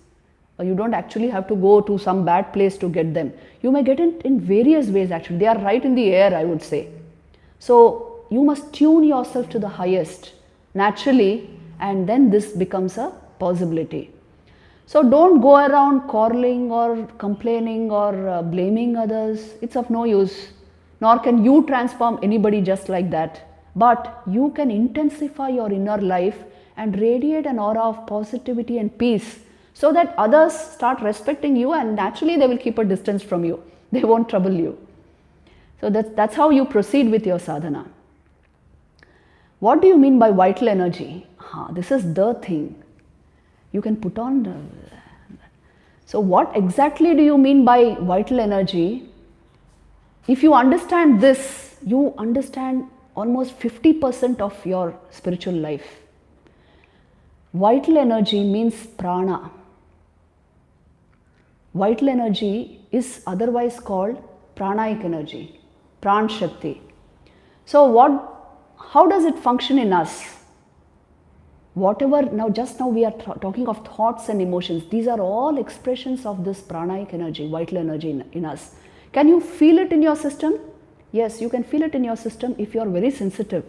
You don't actually have to go to some bad place to get them. You may get it in various ways actually. They are right in the air, I would say. So you must tune yourself to the highest naturally, and then this becomes a possibility. So don't go around quarreling or complaining or blaming others. It's of no use. Nor can you transform anybody just like that. But you can intensify your inner life and radiate an aura of positivity and peace, so that others start respecting you, and naturally they will keep a distance from you. They won't trouble you. So that's how you proceed with your sadhana. What do you mean by vital energy? This is the thing. You can put on so what exactly do you mean by vital energy? If you understand this, you understand almost 50% of your spiritual life. Vital energy means prana. Vital energy is otherwise called pranic energy, pran shakti. So how does it function in us? Just now we are talking of thoughts and emotions. These are all expressions of this pranic energy, vital energy in us. Can you feel it in your system? Yes, you can feel it in your system if you are very sensitive.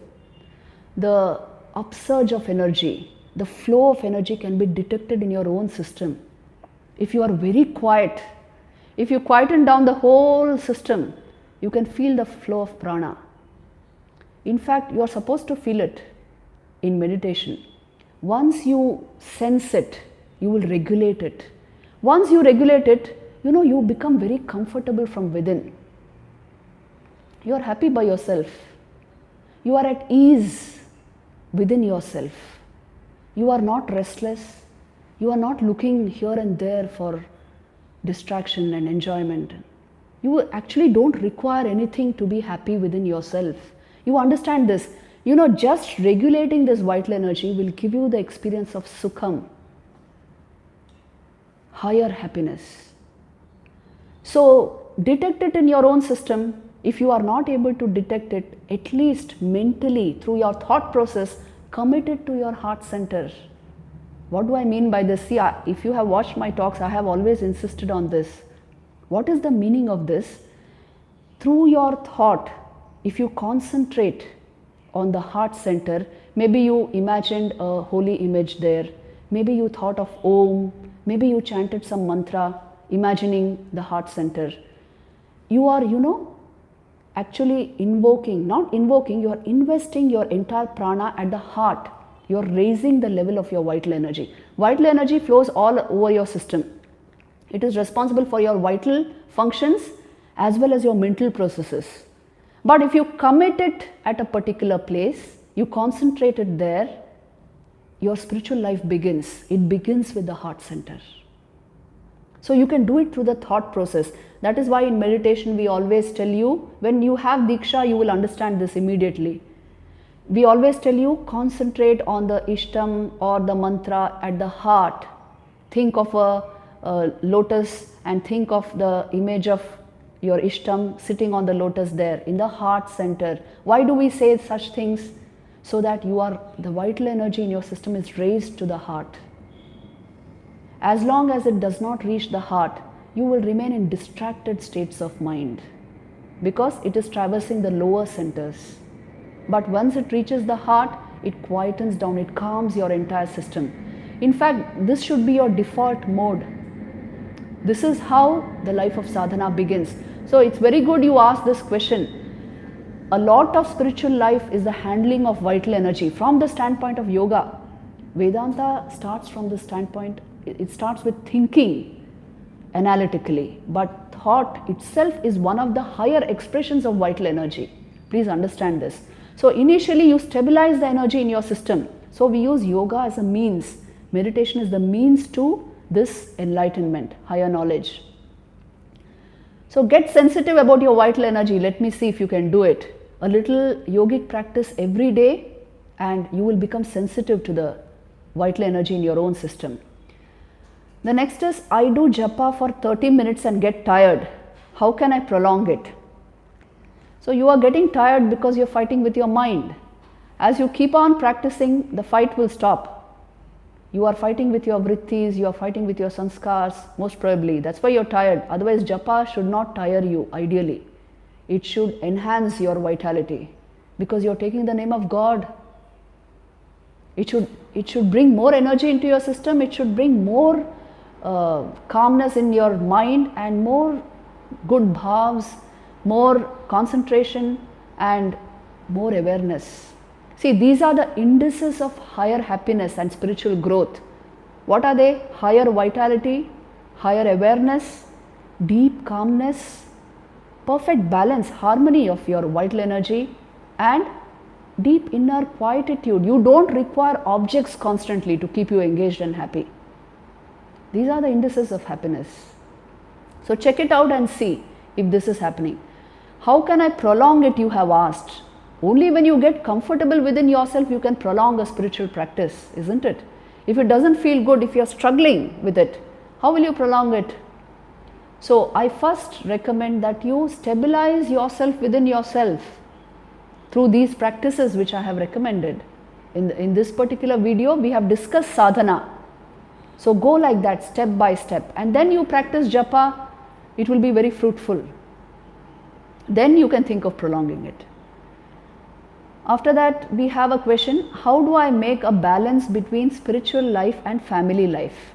The upsurge of energy, the flow of energy can be detected in your own system. If you are very quiet, if you quieten down the whole system, you can feel the flow of prana. In fact, you are supposed to feel it in meditation. Once you sense it, you will regulate it. Once you regulate it, you become very comfortable from within. You are happy by yourself. You are at ease within yourself. You are not restless. You are not looking here and there for distraction and enjoyment. You actually don't require anything to be happy within yourself. You understand this. Just regulating this vital energy will give you the experience of sukham, higher happiness. So detect it in your own system. If you are not able to detect it, at least mentally through your thought process, commit it to your heart center. What do I mean by this? See, if you have watched my talks, I have always insisted on this. What is the meaning of this? Through your thought, if you concentrate on the heart center, maybe you imagined a holy image there, maybe you thought of Om, maybe you chanted some mantra, imagining the heart center. You are, actually you are investing your entire prana at the heart. You are raising the level of your vital energy. Vital energy flows all over your system. It is responsible for your vital functions as well as your mental processes. But if you commit it at a particular place, you concentrate it there, your spiritual life begins. It begins with the heart center. So you can do it through the thought process. That is why in meditation we always tell you, when you have Diksha, you will understand this immediately. We always tell you, concentrate on the Ishtam or the mantra at the heart. Think of a lotus and think of the image of your Ishtam sitting on the lotus there in the heart center. Why do we say such things? So that the vital energy in your system is raised to the heart. As long as it does not reach the heart, you will remain in distracted states of mind because it is traversing the lower centers. But once it reaches the heart, it quietens down, it calms your entire system. In fact, this should be your default mode. This is how the life of sadhana begins. So it's very good you ask this question. A lot of spiritual life is the handling of vital energy from the standpoint of yoga. Vedanta starts from the standpoint, it starts with thinking analytically, but thought itself is one of the higher expressions of vital energy. Please understand this. So initially you stabilize the energy in your system. So we use yoga as a means. Meditation is the means to this enlightenment, higher knowledge. So get sensitive about your vital energy. Let me see if you can do it. A little yogic practice every day and you will become sensitive to the vital energy in your own system. The next is, I do japa for 30 minutes and get tired. How can I prolong it? So you are getting tired because you're fighting with your mind. As you keep on practicing, the fight will stop. You are fighting with your vrittis, you are fighting with your sanskars, most probably. That's why you're tired. Otherwise, japa should not tire you, ideally. It should enhance your vitality because you're taking the name of God. It should bring more energy into your system. It should bring more calmness in your mind and more good bhavs, more concentration and more awareness. See, these are the indices of higher happiness and spiritual growth. What are they? Higher vitality, higher awareness, deep calmness, perfect balance, harmony of your vital energy and deep inner quietude. You don't require objects constantly to keep you engaged and happy. These are the indices of happiness. So check it out and see if this is happening. How can I prolong it, you have asked? Only when you get comfortable within yourself you can prolong a spiritual practice, isn't it? If it doesn't feel good, if you're struggling with it, how will you prolong it? So I first recommend that you stabilize yourself within yourself through these practices which I have recommended. In this particular video, we have discussed sadhana. So go like that, step by step, and then you practice japa, it will be very fruitful. Then you can think of prolonging it. After that, we have a question, how do I make a balance between spiritual life and family life?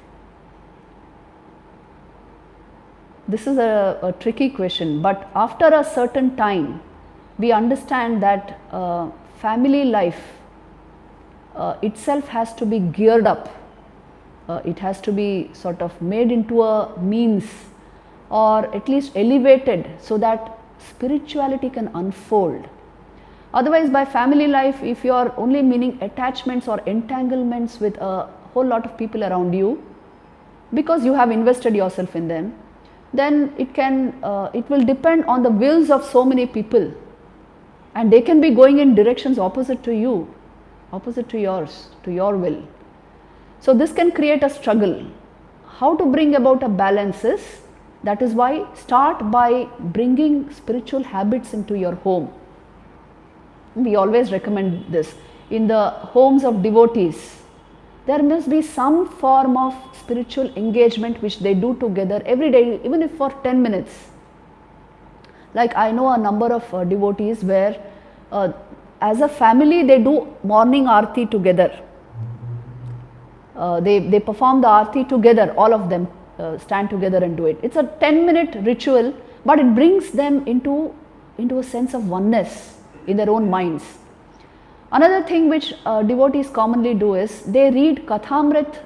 This is a tricky question, but after a certain time, we understand that family life itself has to be geared up. It has to be sort of made into a means or at least elevated so that spirituality can unfold. Otherwise, by family life, if you are only meaning attachments or entanglements with a whole lot of people around you, because you have invested yourself in them, then it will depend on the wills of so many people, and they can be going in directions opposite to you, opposite to yours, to your will. So this can create a struggle. How to bring about a balance is, that is why start by bringing spiritual habits into your home. We always recommend this. In the homes of devotees, there must be some form of spiritual engagement which they do together every day, even if for 10 minutes. Like I know a number of devotees where as a family they do morning aarti together. They perform the aarti together, all of them stand together and do it. It's a 10-minute ritual, but it brings them into a sense of oneness in their own minds. Another thing which devotees commonly do is they read Kathamrit,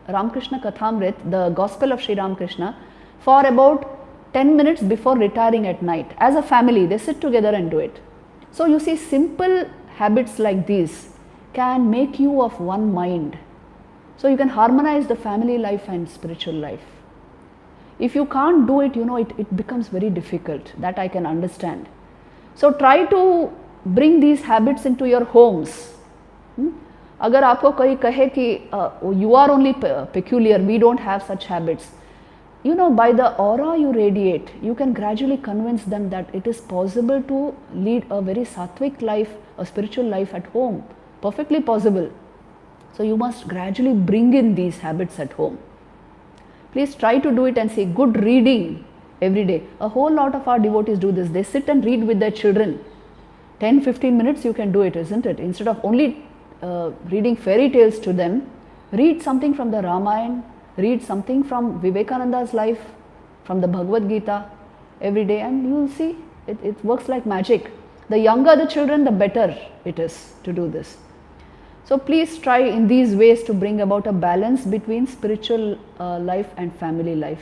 Ramakrishna Kathamrit, the Gospel of Sri Ramakrishna, for about 10 minutes before retiring at night. As a family, they sit together and do it. So you see, simple habits like these can make you of one mind. So you can harmonize the family life and spiritual life. If you can't do it, it becomes very difficult. That I can understand. So try to bring these habits into your homes. अगर आपको कोई कहे कि you are only peculiar, we don't have such habits, by the aura you radiate, you can gradually convince them that it is possible to lead a very sattvic life, a spiritual life at home. Perfectly possible. So you must gradually bring in these habits at home. Please try to do it and see. Good reading every day. A whole lot of our devotees do this. They sit and read with their children. 10-15 minutes you can do it, isn't it? Instead of only reading fairy tales to them, read something from the Ramayana, read something from Vivekananda's life, from the Bhagavad Gita every day, and you will see it works like magic. The younger the children, the better it is to do this. So please try in these ways to bring about a balance between spiritual life and family life.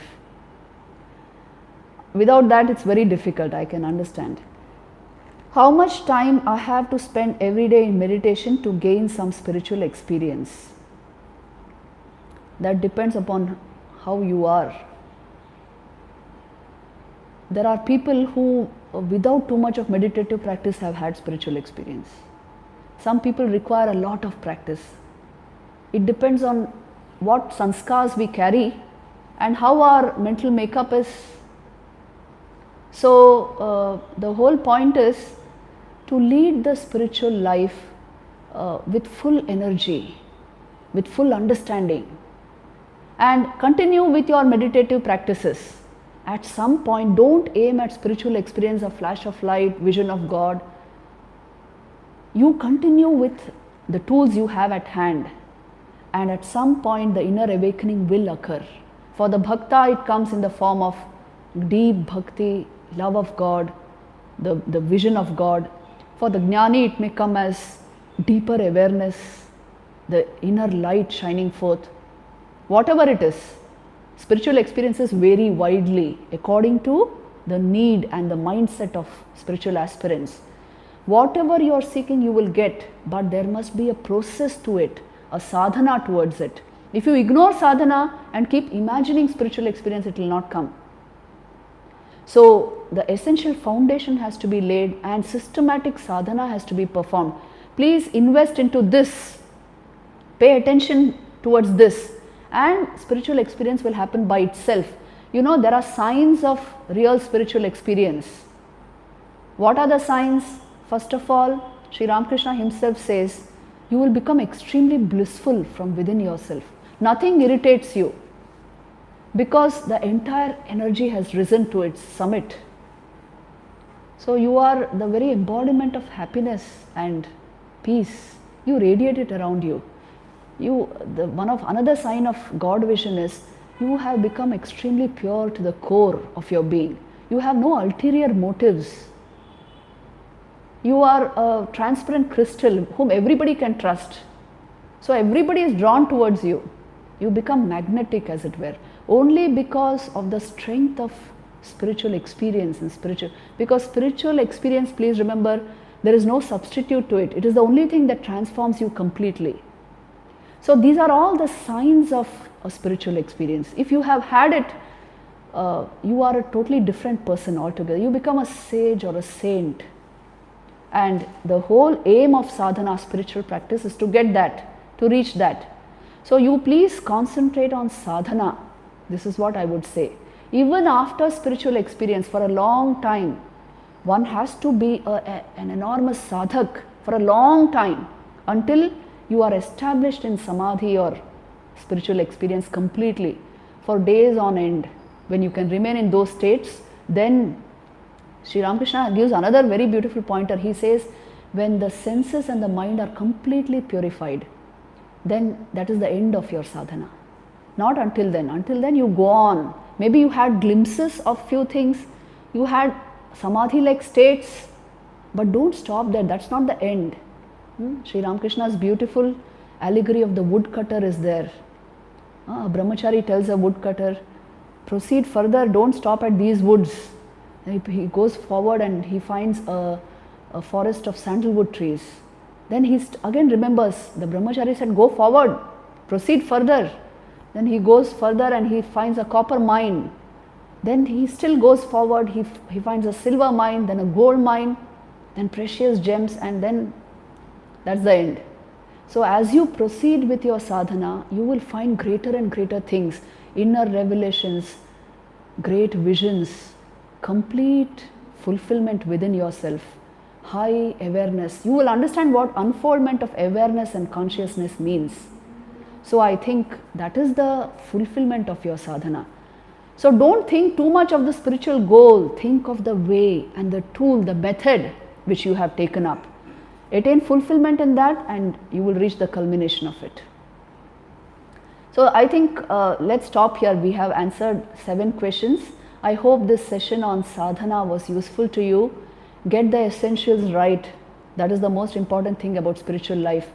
Without that, it's very difficult, I can understand. How much time I have to spend every day in meditation to gain some spiritual experience? That depends upon how you are. There are people who, without too much of meditative practice, have had spiritual experience. Some people require a lot of practice. It depends on what sanskars we carry and how our mental makeup is. So the whole point is to lead the spiritual life with full energy, with full understanding, and continue with your meditative practices. At some point, don't aim at spiritual experience, a flash of light, vision of God. You continue with the tools you have at hand, and at some point the inner awakening will occur. For the bhakta, it comes in the form of deep bhakti, love of God, the vision of God. For the jnani, it may come as deeper awareness, the inner light shining forth. Whatever it is, spiritual experiences vary widely according to the need and the mindset of spiritual aspirants. Whatever you are seeking, you will get, but there must be a process to it, a sadhana towards it. If you ignore sadhana and keep imagining spiritual experience, it will not come. So the essential foundation has to be laid and systematic sadhana has to be performed. Please invest into this. Pay attention towards this, and spiritual experience will happen by itself. There are signs of real spiritual experience. What are the signs? First of all, Sri Ramakrishna himself says, you will become extremely blissful from within yourself. Nothing irritates you, because the entire energy has risen to its summit. So you are the very embodiment of happiness and peace. You radiate it around you. Another sign of God vision is you have become extremely pure to the core of your being. You have no ulterior motives. You are a transparent crystal whom everybody can trust. So everybody is drawn towards you. You become magnetic, as it were, only because of the strength of spiritual experience and because spiritual experience, please remember, there is no substitute to it. It is the only thing that transforms you completely. So these are all the signs of a spiritual experience. If you have had it, you are a totally different person altogether. You become a sage or a saint. And the whole aim of sadhana, spiritual practice, is to get that, to reach that. So you please concentrate on sadhana. This is what I would say. Even after spiritual experience, for a long time, one has to be an enormous sadhak for a long time until you are established in samadhi or spiritual experience completely for days on end. When you can remain in those states, then Sri Ramakrishna gives another very beautiful pointer. He says, when the senses and the mind are completely purified, then that is the end of your sadhana. Not until then. Until then you go on. Maybe you had glimpses of few things, you had samadhi-like states, but don't stop there. That's not the end. Sri Ramakrishna's beautiful allegory of the woodcutter is there. A brahmachari tells a woodcutter, proceed further, don't stop at these woods. He goes forward and he finds a forest of sandalwood trees. Then he again remembers, the brahmachari said, go forward, proceed further. Then he goes further and he finds a copper mine. Then he still goes forward, he finds a silver mine, then a gold mine, then precious gems, and then that's the end. So as you proceed with your sadhana, you will find greater and greater things, inner revelations, great visions, complete fulfillment within yourself, high awareness. You will understand what unfoldment of awareness and consciousness means. So I think that is the fulfillment of your sadhana. So don't think too much of the spiritual goal. Think of the way and the tool, the method which you have taken up. Attain fulfillment in that and you will reach the culmination of it. So I think let's stop here. We have answered 7 questions. I hope this session on sadhana was useful to you. Get the essentials right. That is the most important thing about spiritual life.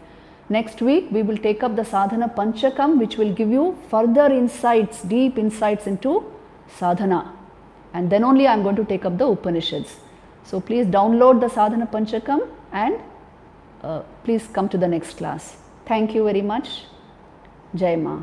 Next week we will take up the sadhana panchakam, which will give you further insights, deep insights into sadhana. And then only I am going to take up the Upanishads. So please download the sadhana panchakam and please come to the next class. Thank you very much. Jai Ma.